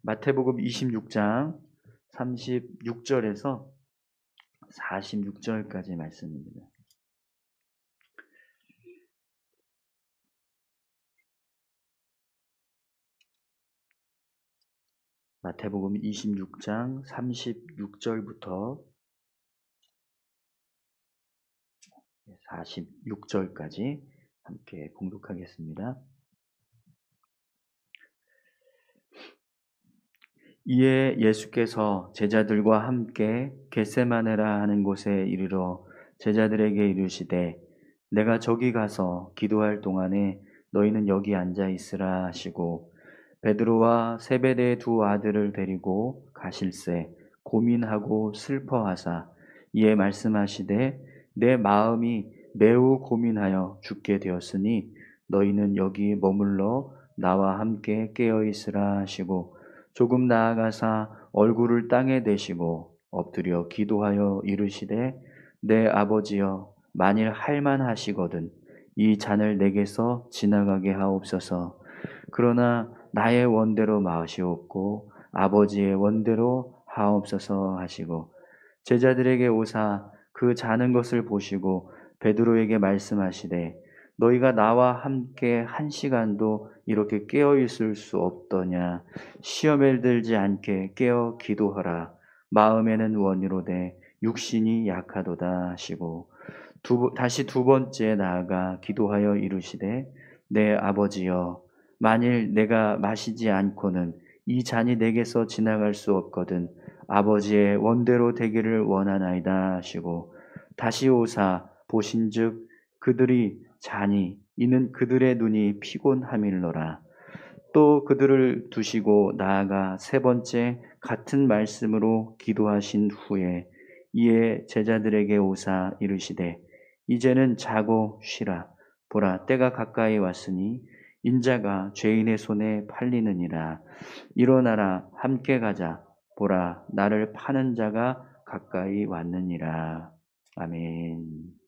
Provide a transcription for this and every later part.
마태복음 26장 36절에서 46절까지 말씀입니다. 마태복음 26장 36절부터 46절까지 함께 봉독하겠습니다. 이에 예수께서 제자들과 함께 겟세마네라 하는 곳에 이르러 제자들에게 이르시되 내가 저기 가서 기도할 동안에 너희는 여기 앉아 있으라 하시고 베드로와 세베대의 두 아들을 데리고 가실새 고민하고 슬퍼하사 이에 말씀하시되 내 마음이 매우 고민하여 죽게 되었으니 너희는 여기 머물러 나와 함께 깨어 있으라 하시고 조금 나아가사 얼굴을 땅에 대시고 엎드려 기도하여 이르시되 내 아버지여 만일 할만하시거든 이 잔을 내게서 지나가게 하옵소서. 그러나 나의 원대로 마시옵고 아버지의 원대로 하옵소서 하시고 제자들에게 오사 그 자는 것을 보시고 베드로에게 말씀하시되 너희가 나와 함께 한 시간도 이렇게 깨어 있을 수 없더냐. 시험에 들지 않게 깨어 기도하라. 마음에는 원이로되 육신이 약하도다 하시고 다시 두 번째 나아가 기도하여 이르시되 내 아버지여 만일 내가 마시지 않고는 이 잔이 내게서 지나갈 수 없거든 아버지의 원대로 되기를 원하나이다 하시고 다시 오사 보신즉 그들이 자니 이는 그들의 눈이 피곤함일러라. 또 그들을 두시고 나아가 세 번째 같은 말씀으로 기도하신 후에 이에 제자들에게 오사 이르시되 이제는 자고 쉬라. 보라 때가 가까이 왔으니 인자가 죄인의 손에 팔리느니라. 일어나라 함께 가자. 보라 나를 파는 자가 가까이 왔느니라. 아멘.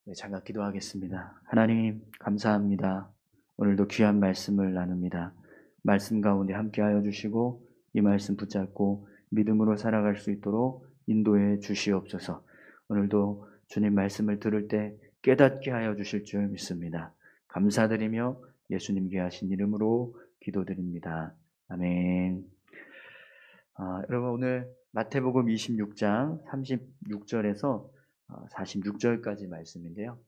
네, 잠깐 기도하겠습니다. 하나님 감사합니다. 오늘도 귀한 말씀을 나눕니다. 말씀 가운데 함께하여 주시고 이 말씀 붙잡고 믿음으로 살아갈 수 있도록 인도해 주시옵소서. 오늘도 주님 말씀을 들을 때 깨닫게 하여 주실 줄 믿습니다. 감사드리며 예수님 귀하신 이름으로 기도드립니다. 아멘. 여러분 오늘 마태복음 26장 36절에서 46절까지 말씀인데요.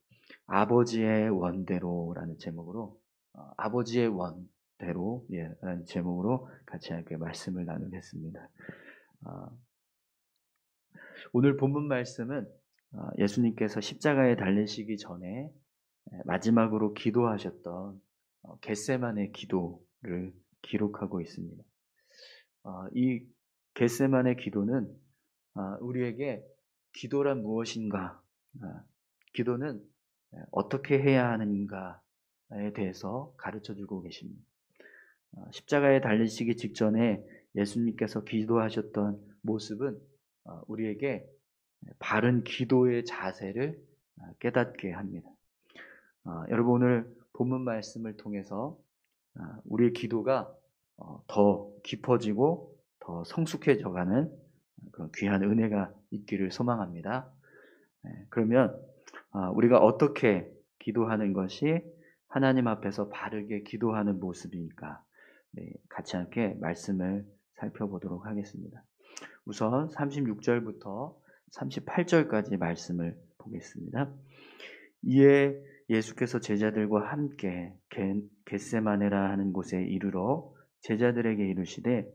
아버지의 원대로라는 제목으로 아버지의 원대로 라는 제목으로 같이 함께 말씀을 나누겠습니다. 오늘 본문 말씀은 예수님께서 십자가에 달리시기 전에 마지막으로 기도하셨던 겟세마네 기도를 기록하고 있습니다. 이 겟세마네 기도는 우리에게 기도란 무엇인가, 기도는 어떻게 해야 하는가에 대해서 가르쳐주고 계십니다. 십자가에 달리시기 직전에 예수님께서 기도하셨던 모습은 우리에게 바른 기도의 자세를 깨닫게 합니다. 여러분 오늘 본문 말씀을 통해서 우리의 기도가 더 깊어지고 더 성숙해져가는 그런 귀한 은혜가 있기를 소망합니다. 그러면 우리가 어떻게 기도하는 것이 하나님 앞에서 바르게 기도하는 모습이니까 같이 함께 말씀을 살펴보도록 하겠습니다. 우선 36절부터 38절까지 말씀을 보겠습니다. 이에 예수께서 제자들과 함께 겟세마네라 하는 곳에 이르러 제자들에게 이르시되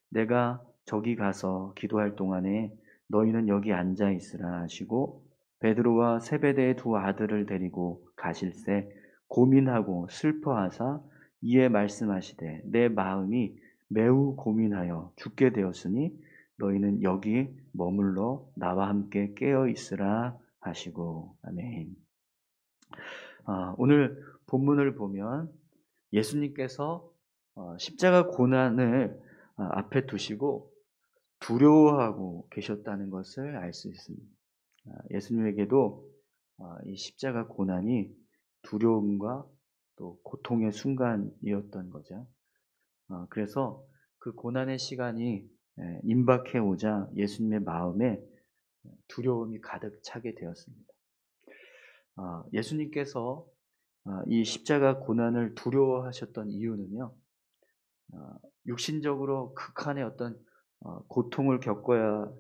내가 저기 가서 기도할 동안에 너희는 여기 앉아 있으라 하시고 베드로와 세베대의 두 아들을 데리고 가실새 고민하고 슬퍼하사 이에 말씀하시되 내 마음이 매우 고민하여 죽게 되었으니 너희는 여기 머물러 나와 함께 깨어 있으라 하시고 아멘. 오늘 본문을 보면 예수님께서 십자가 고난을 앞에 두시고 두려워하고 계셨다는 것을 알 수 있습니다. 예수님에게도 이 십자가 고난이 두려움과 또 고통의 순간이었던 거죠. 그래서 그 고난의 시간이 임박해 오자 예수님의 마음에 두려움이 가득 차게 되었습니다. 예수님께서 이 십자가 고난을 두려워하셨던 이유는요, 육신적으로 극한의 어떤 고통을 겪어야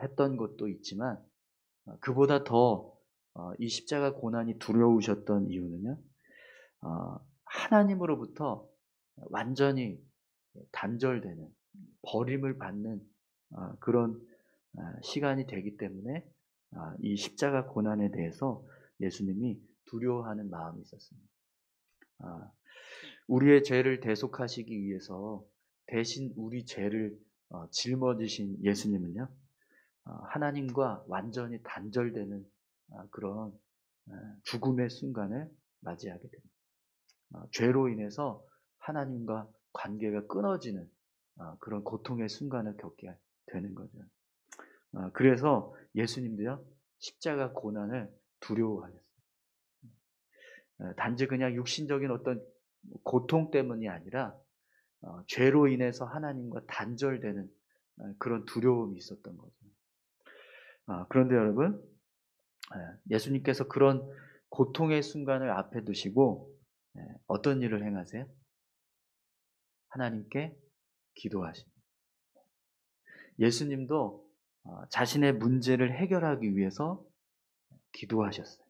했던 것도 있지만, 그보다 더 이 십자가 고난이 두려우셨던 이유는요, 하나님으로부터 완전히 단절되는, 버림을 받는 그런 시간이 되기 때문에 이 십자가 고난에 대해서 예수님이 두려워하는 마음이 있었습니다. 우리의 죄를 대속하시기 위해서 대신 우리 죄를 짊어지신 예수님은요, 하나님과 완전히 단절되는 그런 죽음의 순간을 맞이하게 됩니다. 죄로 인해서 하나님과 관계가 끊어지는 그런 고통의 순간을 겪게 되는 거죠. 그래서 예수님도요, 십자가 고난을 두려워하셨어요. 단지 그냥 육신적인 어떤 고통 때문이 아니라 죄로 인해서 하나님과 단절되는 그런 두려움이 있었던 거죠. 그런데 여러분, 예수님께서 그런 고통의 순간을 앞에 두시고 어떤 일을 행하세요? 하나님께 기도하십니다. 예수님도 자신의 문제를 해결하기 위해서 기도하셨어요.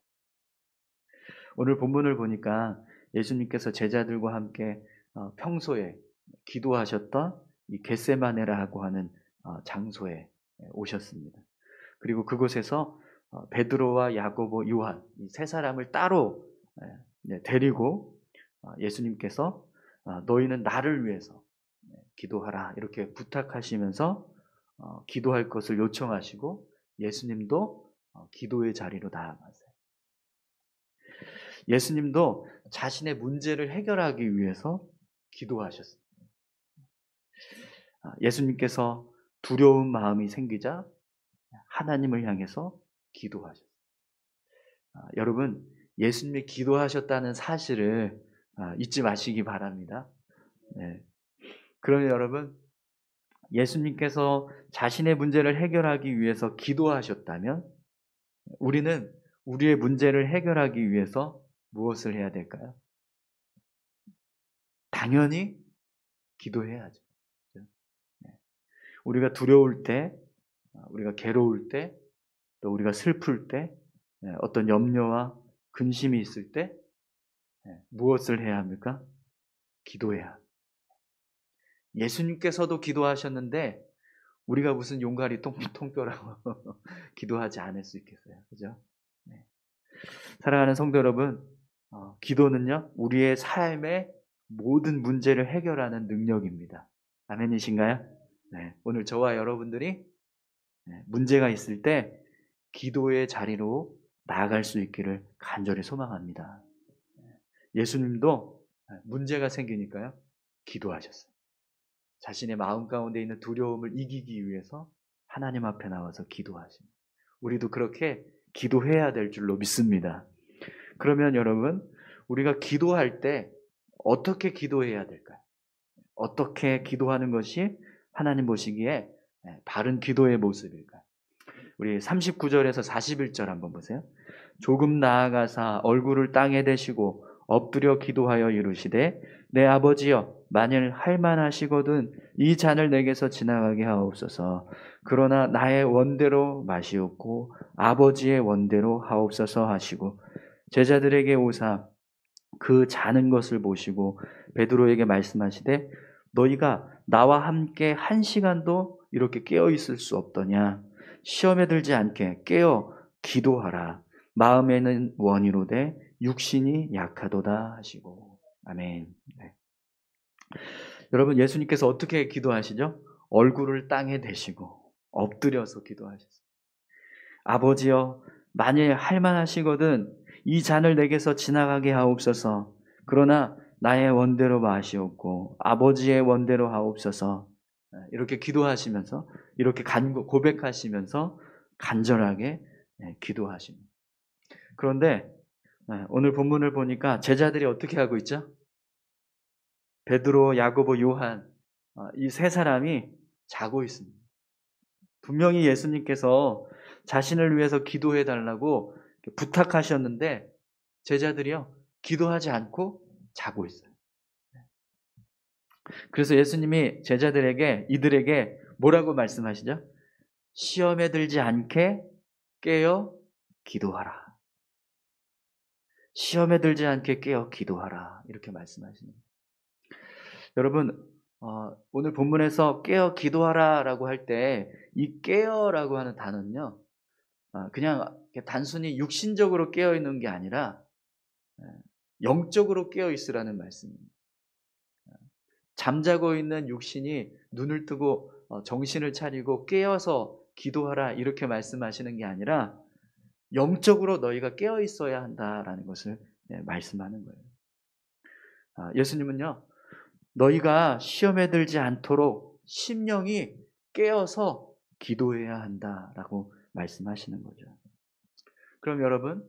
오늘 본문을 보니까 예수님께서 제자들과 함께 평소에 기도하셨던 이 겟세마네라고 하는 장소에 오셨습니다. 그리고 그곳에서 베드로와 야고보, 요한 이 세 사람을 따로 데리고 예수님께서 너희는 나를 위해서 기도하라 이렇게 부탁하시면서 기도할 것을 요청하시고 예수님도 기도의 자리로 나아가세요. 예수님도 자신의 문제를 해결하기 위해서 기도하셨습니다. 예수님께서 두려운 마음이 생기자 하나님을 향해서 기도하셨어요. 여러분, 예수님이 기도하셨다는 사실을 잊지 마시기 바랍니다. 네. 그러면 여러분, 예수님께서 자신의 문제를 해결하기 위해서 기도하셨다면 우리는 우리의 문제를 해결하기 위해서 무엇을 해야 될까요? 당연히 기도해야죠. 우리가 두려울 때, 우리가 괴로울 때, 또 우리가 슬플 때, 어떤 염려와 근심이 있을 때 무엇을 해야 합니까? 기도해야 합니다. 예수님께서도 기도하셨는데 우리가 무슨 용가리 통뼈라고 기도하지 않을 수 있겠어요. 그죠? 네. 사랑하는 성도 여러분, 기도는요, 우리의 삶의 모든 문제를 해결하는 능력입니다. 아멘이신가요? 네. 오늘 저와 여러분들이 문제가 있을 때 기도의 자리로 나아갈 수 있기를 간절히 소망합니다. 예수님도 문제가 생기니까요, 기도하셨어요. 자신의 마음 가운데 있는 두려움을 이기기 위해서 하나님 앞에 나와서 기도하십니다. 우리도 그렇게 기도해야 될 줄로 믿습니다. 그러면 여러분, 우리가 기도할 때 어떻게 기도해야 될까요? 어떻게 기도하는 것이 하나님 보시기에 바른 기도의 모습일까요? 우리 39절에서 41절 한번 보세요. 조금 나아가사 얼굴을 땅에 대시고 엎드려 기도하여 이르시되 내 아버지여 만일 할만하시거든 이 잔을 내게서 지나가게 하옵소서. 그러나 나의 원대로 마시옵고 아버지의 원대로 하옵소서 하시고 제자들에게 오사 그 자는 것을 보시고 베드로에게 말씀하시되 너희가 나와 함께 1시간도 이렇게 깨어 있을 수 없더냐. 시험에 들지 않게 깨어 기도하라. 마음에는 원이로되 육신이 약하도다 하시고. 아멘. 네. 여러분, 예수님께서 어떻게 기도하시죠? 얼굴을 땅에 대시고 엎드려서 기도하셨어요. 아버지여 만일 할만하시거든 이 잔을 내게서 지나가게 하옵소서. 그러나 나의 원대로 마시옵고 아버지의 원대로 하옵소서. 이렇게 기도하시면서 이렇게 고백하시면서 간절하게 기도하십니다. 그런데 오늘 본문을 보니까 제자들이 어떻게 하고 있죠? 베드로, 야고보, 요한 이 세 사람이 자고 있습니다. 분명히 예수님께서 자신을 위해서 기도해 달라고 부탁하셨는데 제자들이요 기도하지 않고 자고 있어요. 그래서 예수님이 이들에게 뭐라고 말씀하시죠? 시험에 들지 않게 깨어 기도하라. 시험에 들지 않게 깨어 기도하라. 이렇게 말씀하십니다. 여러분, 오늘 본문에서 깨어 기도하라라고 할 때 이 깨어라고 하는 단어는요, 그냥 단순히 육신적으로 깨어 있는 게 아니라 영적으로 깨어 있으라는 말씀입니다. 잠자고 있는 육신이 눈을 뜨고 정신을 차리고 깨어서 기도하라 이렇게 말씀하시는 게 아니라 영적으로 너희가 깨어 있어야 한다라는 것을 말씀하는 거예요. 예수님은요, 너희가 시험에 들지 않도록 심령이 깨어서 기도해야 한다라고 말씀하시는 거죠. 그럼 여러분,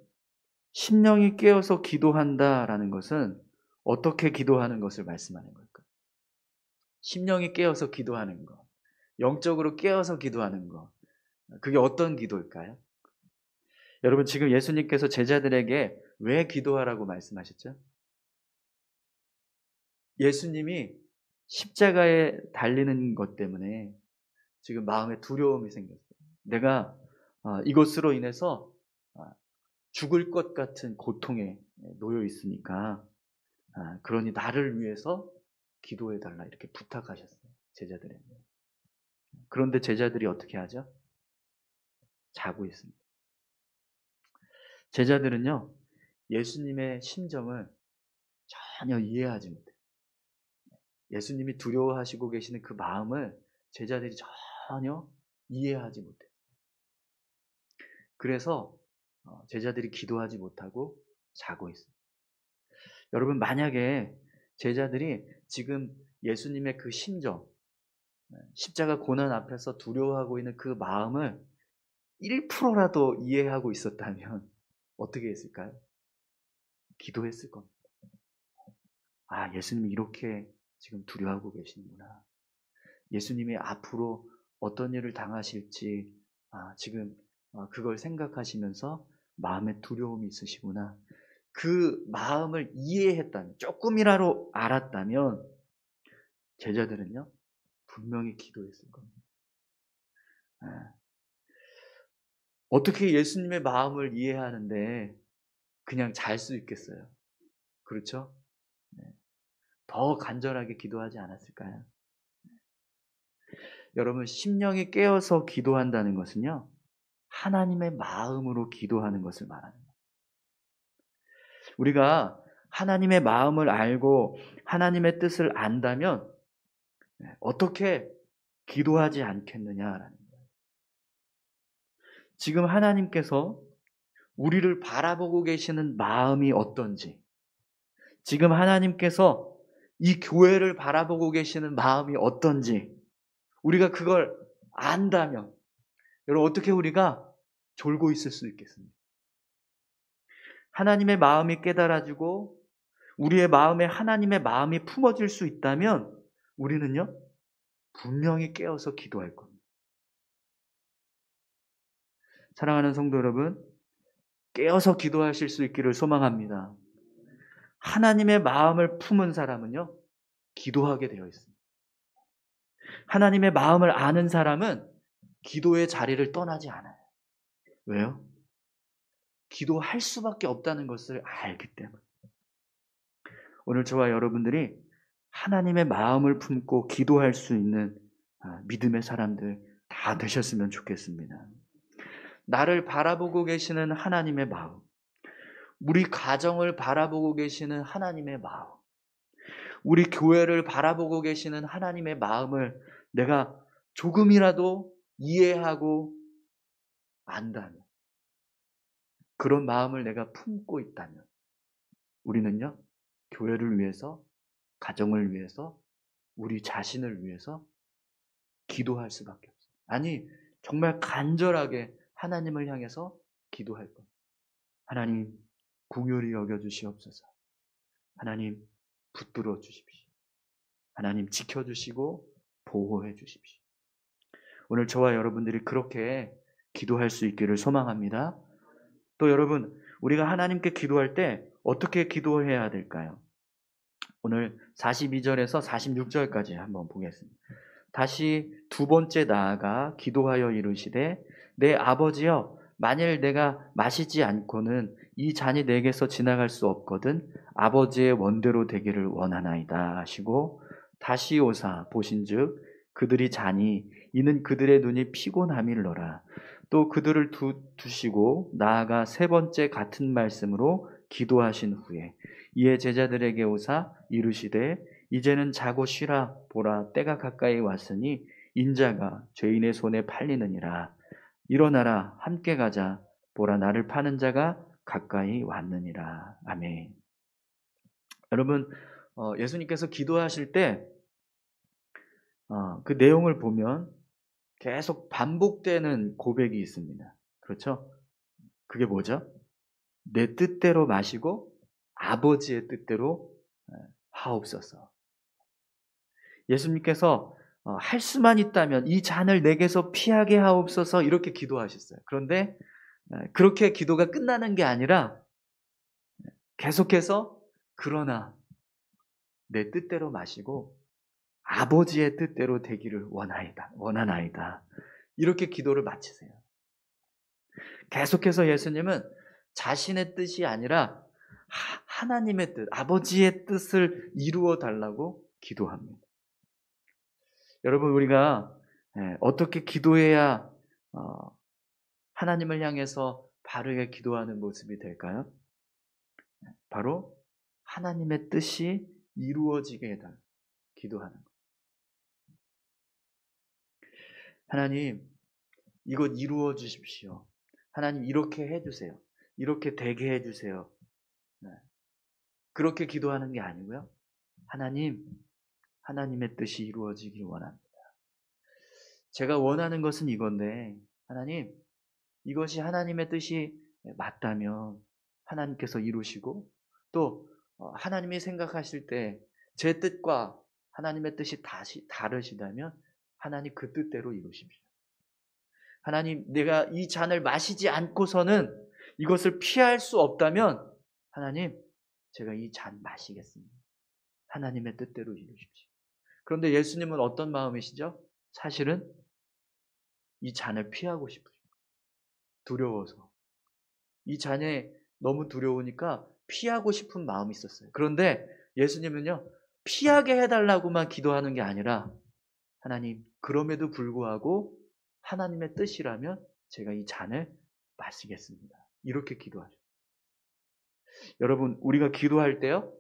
심령이 깨어서 기도한다라는 것은 어떻게 기도하는 것을 말씀하는 걸까요? 심령이 깨어서 기도하는 것, 영적으로 깨어서 기도하는 것, 그게 어떤 기도일까요? 여러분, 지금 예수님께서 제자들에게 왜 기도하라고 말씀하셨죠? 예수님이 십자가에 달리는 것 때문에 지금 마음에 두려움이 생겼어요. 내가 이것으로 인해서 죽을 것 같은 고통에 놓여 있으니까 그러니 나를 위해서 기도해달라 이렇게 부탁하셨어요. 제자들에게. 그런데 제자들이 어떻게 하죠? 자고 있습니다. 제자들은요, 예수님의 심정을 전혀 이해하지 못해요. 예수님이 두려워하시고 계시는 그 마음을 제자들이 전혀 이해하지 못해요. 그래서 제자들이 기도하지 못하고 자고 있어요. 여러분, 만약에 제자들이 지금 예수님의 그 심정, 십자가 고난 앞에서 두려워하고 있는 그 마음을 1%라도 이해하고 있었다면 어떻게 했을까요? 기도했을 겁니다. 예수님이 이렇게 지금 두려워하고 계시는구나. 예수님이 앞으로 어떤 일을 당하실지 지금 그걸 생각하시면서 마음에 두려움이 있으시구나. 그 마음을 이해했다면, 조금이라도 알았다면 제자들은요 분명히 기도했을 겁니다. 어떻게 예수님의 마음을 이해하는데 그냥 잘 수 있겠어요? 그렇죠? 더 간절하게 기도하지 않았을까요? 여러분, 심령이 깨어서 기도한다는 것은요, 하나님의 마음으로 기도하는 것을 말합니다. 우리가 하나님의 마음을 알고 하나님의 뜻을 안다면 어떻게 기도하지 않겠느냐라는 거예요. 지금 하나님께서 우리를 바라보고 계시는 마음이 어떤지, 지금 하나님께서 이 교회를 바라보고 계시는 마음이 어떤지 우리가 그걸 안다면 여러분 어떻게 우리가 졸고 있을 수 있겠습니까? 하나님의 마음이 깨달아지고 우리의 마음에 하나님의 마음이 품어질 수 있다면 우리는요 분명히 깨어서 기도할 겁니다. 사랑하는 성도 여러분, 깨어서 기도하실 수 있기를 소망합니다. 하나님의 마음을 품은 사람은요 기도하게 되어 있습니다. 하나님의 마음을 아는 사람은 기도의 자리를 떠나지 않아요. 왜요? 기도할 수밖에 없다는 것을 알기 때문에. 오늘 저와 여러분들이 하나님의 마음을 품고 기도할 수 있는 믿음의 사람들 다 되셨으면 좋겠습니다. 나를 바라보고 계시는 하나님의 마음, 우리 가정을 바라보고 계시는 하나님의 마음, 우리 교회를 바라보고 계시는 하나님의 마음을 내가 조금이라도 이해하고 안다면, 그런 마음을 내가 품고 있다면 우리는요 교회를 위해서, 가정을 위해서, 우리 자신을 위해서 기도할 수밖에 없어요. 아니 정말 간절하게 하나님을 향해서 기도할 겁니다. 하나님 긍휼히 여겨주시옵소서. 하나님 붙들어 주십시오. 하나님 지켜주시고 보호해 주십시오. 오늘 저와 여러분들이 그렇게 기도할 수 있기를 소망합니다. 또 여러분, 우리가 하나님께 기도할 때 어떻게 기도해야 될까요? 오늘 42절에서 46절까지 한번 보겠습니다. 다시 두 번째 나아가 기도하여 이르시되 내 아버지여 만일 내가 마시지 않고는 이 잔이 내게서 지나갈 수 없거든 아버지의 원대로 되기를 원하나이다 하시고 다시 오사 보신즉 그들이 자니 이는 그들의 눈이 피곤함일러라. 또 그들을 두시고 나아가 세 번째 같은 말씀으로 기도하신 후에 이에 제자들에게 오사 이르시되 이제는 자고 쉬라. 보라 때가 가까이 왔으니 인자가 죄인의 손에 팔리느니라. 일어나라 함께 가자. 보라 나를 파는 자가 가까이 왔느니라. 아멘. 여러분, 예수님께서 기도하실 때 그 내용을 보면 계속 반복되는 고백이 있습니다. 그렇죠? 그게 뭐죠? 내 뜻대로 마시고 아버지의 뜻대로 하옵소서. 예수님께서 할 수만 있다면 이 잔을 내게서 피하게 하옵소서 이렇게 기도하셨어요. 그런데 그렇게 기도가 끝나는 게 아니라 계속해서 그러나 내 뜻대로 마시고 아버지의 뜻대로 되기를 원하나이다. 이렇게 기도를 마치세요. 계속해서 예수님은 자신의 뜻이 아니라 하나님의 뜻, 아버지의 뜻을 이루어 달라고 기도합니다. 여러분, 우리가 어떻게 기도해야 하나님을 향해서 바르게 기도하는 모습이 될까요? 바로 하나님의 뜻이 이루어지게 해달라 기도하는 것. 하나님, 이것 이루어 주십시오. 하나님, 이렇게 해주세요. 이렇게 되게 해주세요. 그렇게 기도하는 게 아니고요. 하나님, 하나님의 뜻이 이루어지길 원합니다. 제가 원하는 것은 이건데 하나님, 이것이 하나님의 뜻이 맞다면 하나님께서 이루시고 또 하나님이 생각하실 때 제 뜻과 하나님의 뜻이 다르시다면 하나님 그 뜻대로 이루십시오. 하나님, 내가 이 잔을 마시지 않고서는 이것을 피할 수 없다면 하나님, 제가 이 잔 마시겠습니다. 하나님의 뜻대로 이루십시오. 그런데 예수님은 어떤 마음이시죠? 사실은 이 잔을 피하고 싶으시고 두려워서 이 잔에 너무 두려우니까 피하고 싶은 마음이 있었어요. 그런데 예수님은요, 피하게 해달라고만 기도하는 게 아니라 하나님, 그럼에도 불구하고 하나님의 뜻이라면 제가 이 잔을 마시겠습니다. 이렇게 기도하죠. 여러분, 우리가 기도할 때요,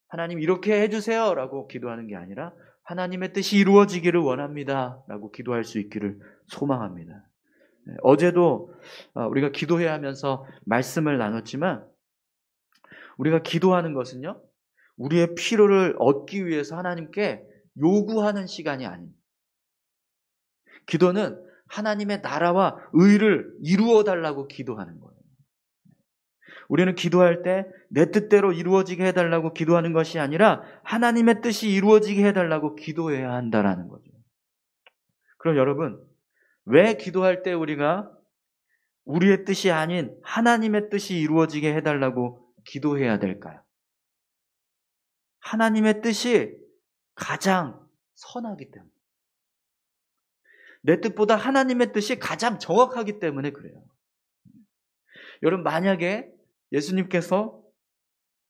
하나님 이렇게 해주세요 라고 기도하는 게 아니라 하나님의 뜻이 이루어지기를 원합니다 라고 기도할 수 있기를 소망합니다. 어제도 우리가 기도해야 하면서 말씀을 나눴지만 우리가 기도하는 것은요, 우리의 필요를 얻기 위해서 하나님께 요구하는 시간이 아닙니다. 기도는 하나님의 나라와 의를 이루어 달라고 기도하는 거예요. 우리는 기도할 때 내 뜻대로 이루어지게 해달라고 기도하는 것이 아니라 하나님의 뜻이 이루어지게 해달라고 기도해야 한다는 거죠. 그럼 여러분, 왜 기도할 때 우리가 우리의 뜻이 아닌 하나님의 뜻이 이루어지게 해달라고 기도해야 될까요? 하나님의 뜻이 가장 선하기 때문에, 내 뜻보다 하나님의 뜻이 가장 정확하기 때문에 그래요. 여러분, 만약에 예수님께서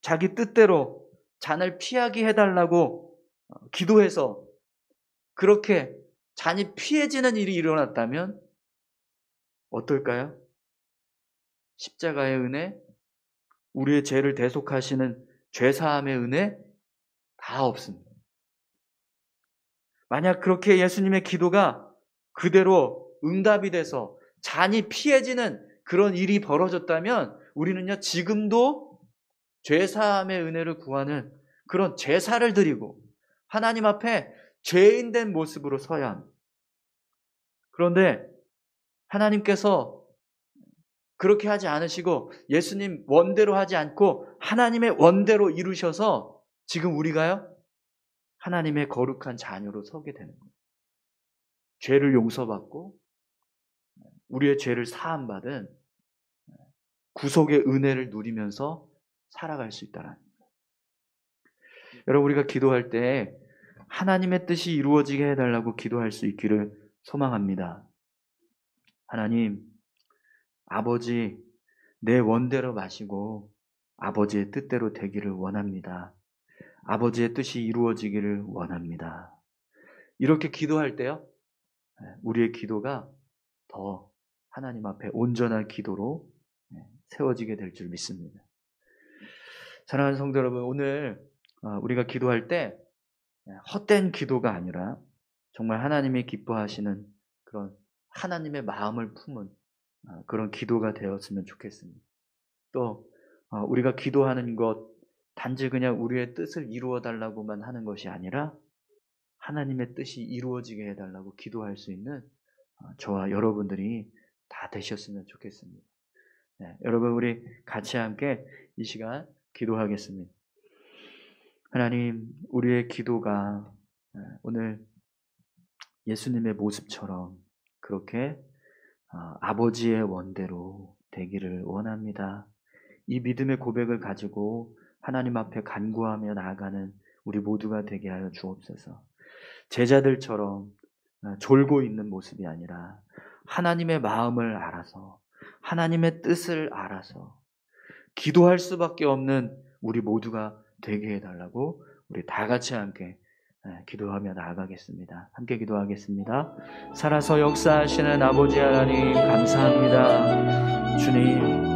자기 뜻대로 잔을 피하게 해달라고 기도해서 그렇게 잔이 피해지는 일이 일어났다면 어떨까요? 십자가의 은혜, 우리의 죄를 대속하시는 죄사함의 은혜 다 없습니다. 만약 그렇게 예수님의 기도가 그대로 응답이 돼서 잔이 피해지는 그런 일이 벌어졌다면 우리는요, 지금도 죄사함의 은혜를 구하는 그런 제사를 드리고 하나님 앞에 죄인된 모습으로 서야 합니다. 그런데 하나님께서 그렇게 하지 않으시고 예수님 원대로 하지 않고 하나님의 원대로 이루셔서 지금 우리가요, 하나님의 거룩한 자녀로 서게 되는 거예요. 죄를 용서받고 우리의 죄를 사함받은 구속의 은혜를 누리면서 살아갈 수 있다는 거예요. 여러분, 우리가 기도할 때 하나님의 뜻이 이루어지게 해달라고 기도할 수 있기를 소망합니다. 하나님, 아버지, 내 원대로 마시고 아버지의 뜻대로 되기를 원합니다. 아버지의 뜻이 이루어지기를 원합니다. 이렇게 기도할 때요, 우리의 기도가 더 하나님 앞에 온전한 기도로 세워지게 될 줄 믿습니다. 사랑하는 성도 여러분, 오늘 우리가 기도할 때 헛된 기도가 아니라 정말 하나님이 기뻐하시는 그런 하나님의 마음을 품은 그런 기도가 되었으면 좋겠습니다. 또 우리가 기도하는 것 단지 그냥 우리의 뜻을 이루어 달라고만 하는 것이 아니라 하나님의 뜻이 이루어지게 해달라고 기도할 수 있는 저와 여러분들이 다 되셨으면 좋겠습니다. 네, 여러분, 우리 같이 함께 이 시간 기도하겠습니다. 하나님, 우리의 기도가 오늘 예수님의 모습처럼 그렇게 아버지의 원대로 되기를 원합니다. 이 믿음의 고백을 가지고 하나님 앞에 간구하며 나아가는 우리 모두가 되게 하여 주옵소서. 제자들처럼 졸고 있는 모습이 아니라 하나님의 마음을 알아서 하나님의 뜻을 알아서 기도할 수밖에 없는 우리 모두가 되게 해달라고 우리 다 같이 함께 기도하며 나아가겠습니다. 함께 기도하겠습니다. 살아서 역사하시는 아버지 하나님, 감사합니다. 주님,